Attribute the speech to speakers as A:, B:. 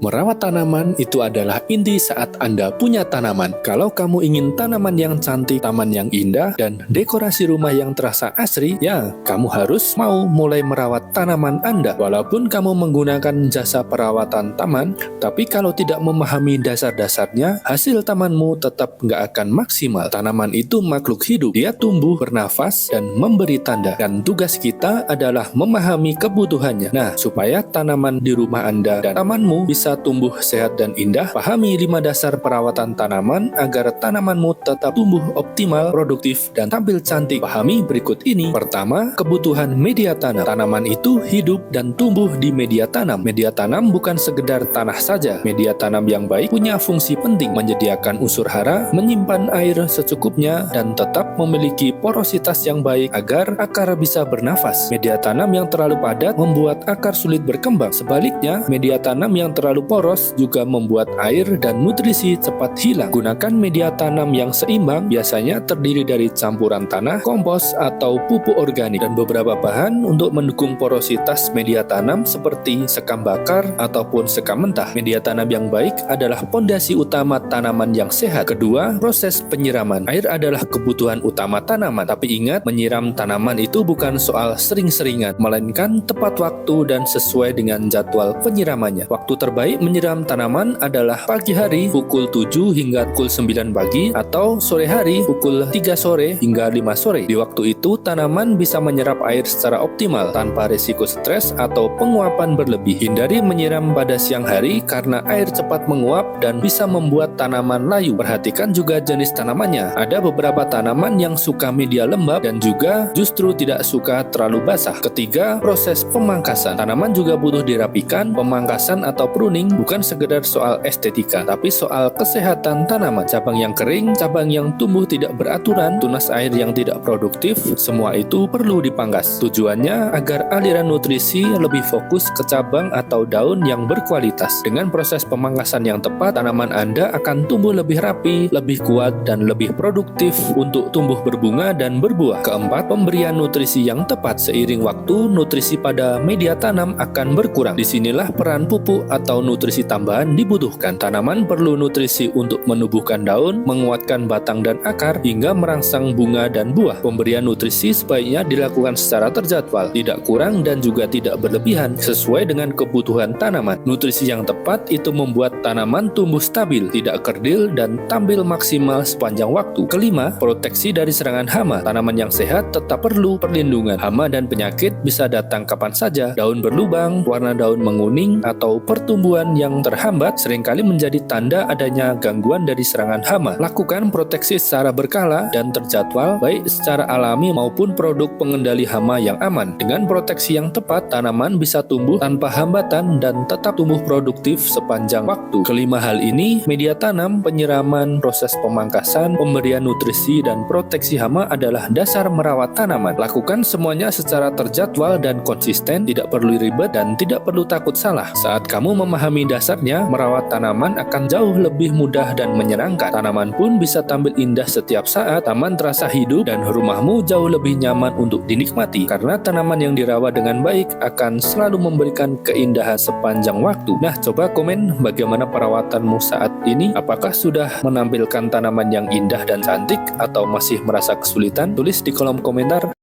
A: Merawat tanaman itu adalah inti saat Anda punya tanaman. Kalau kamu ingin tanaman yang cantik, taman yang indah, dan dekorasi rumah yang terasa asri, ya, kamu harus mau mulai merawat tanaman Anda. Walaupun kamu menggunakan jasa perawatan taman, tapi kalau tidak memahami dasar-dasarnya, hasil tamanmu tetap nggak akan maksimal. Tanaman itu makhluk hidup. Dia tumbuh, bernafas, dan memberi tanda. Dan tugas kita adalah memahami kebutuhannya. Nah, supaya tanaman di rumah Anda dan tamanmu bisa tumbuh sehat dan indah, pahami 5 dasar perawatan tanaman agar tanamanmu tetap tumbuh optimal, produktif, dan tampil cantik. Pahami berikut ini. Pertama, kebutuhan media tanam. Tanaman itu hidup dan tumbuh di media tanam. Media tanam bukan sekedar tanah saja. Media tanam yang baik punya fungsi penting, menyediakan unsur hara, menyimpan air secukupnya, dan tetap memiliki porositas yang baik agar akar bisa bernafas. Media tanam yang terlalu padat membuat akar sulit berkembang. Sebaliknya, media tanam yang terlalu poros juga membuat air dan nutrisi cepat hilang. Gunakan media tanam yang seimbang, biasanya terdiri dari campuran tanah, kompos, atau pupuk organik, dan beberapa bahan untuk mendukung porositas media tanam seperti sekam bakar ataupun sekam mentah. Media tanam yang baik adalah pondasi utama tanaman yang sehat. Kedua, proses penyiraman. Air adalah kebutuhan utama tanaman, tapi ingat, menyiram tanaman itu bukan soal sering-seringan, melainkan tepat waktu dan sesuai dengan jadwal penyiramannya. Waktu terbaik menyiram tanaman adalah pagi hari pukul 7 hingga pukul 9 pagi atau sore hari pukul 3 sore hingga 5 sore. Di waktu itu, tanaman bisa menyerap air secara optimal tanpa risiko stres atau penguapan berlebih. Hindari menyiram pada siang hari karena air cepat menguap dan bisa membuat tanaman layu. Perhatikan juga jenis tanamannya. Ada beberapa tanaman yang suka media lembab dan juga justru tidak suka terlalu basah. Ketiga, proses pemangkasan. Tanaman juga butuh dirapikan. Pemangkasan atau pruning bukan sekedar soal estetika, tapi soal kesehatan tanaman. Cabang yang kering, cabang yang tumbuh tidak beraturan, tunas air yang tidak produktif, semua itu perlu dipangkas. Tujuannya agar aliran nutrisi lebih fokus ke cabang atau daun yang berkualitas. Dengan proses pemangkasan yang tepat, tanaman Anda akan tumbuh lebih rapi, lebih kuat, dan lebih produktif untuk tumbuh berbunga dan berbuah. Keempat, pemberian nutrisi yang tepat. Seiring waktu, nutrisi pada media tanam akan berkurang. Disinilah peran pupuk atau nutrisi tambahan dibutuhkan. Tanaman perlu nutrisi untuk menumbuhkan daun, menguatkan batang dan akar, hingga merangsang bunga dan buah. Pemberian nutrisi sebaiknya dilakukan secara terjadwal, tidak kurang dan juga tidak berlebihan, sesuai dengan kebutuhan tanaman. Nutrisi yang tepat itu membuat tanaman tumbuh stabil, tidak kerdil, dan tampil maksimal sepanjang waktu. Kelima, proteksi dari serangan hama. Tanaman yang sehat tetap perlu perlindungan. Hama dan penyakit bisa datang kapan saja. Daun berlubang, warna daun menguning, atau pertumbuhan yang terhambat seringkali menjadi tanda adanya gangguan dari serangan hama. Lakukan proteksi secara berkala dan terjadwal, baik secara alami maupun produk pengendali hama yang aman. Dengan proteksi yang tepat, tanaman bisa tumbuh tanpa hambatan dan tetap tumbuh produktif sepanjang waktu. Kelima hal ini, media tanam, penyiraman, proses pemangkasan, pemberian nutrisi, dan proteksi hama adalah dasar merawat tanaman. Lakukan semuanya secara terjadwal dan konsisten, tidak perlu ribet dan tidak perlu takut salah. Saat kamu memahami dasarnya, merawat tanaman akan jauh lebih mudah dan menyenangkan. Tanaman pun bisa tampil indah setiap saat, taman terasa hidup, dan rumahmu jauh lebih nyaman untuk dinikmati. Karena tanaman yang dirawat dengan baik akan selalu memberikan keindahan sepanjang waktu. Nah, coba komen bagaimana perawatanmu saat ini. Apakah sudah menampilkan tanaman yang indah dan cantik atau masih merasa kesulitan? Tulis di kolom komentar.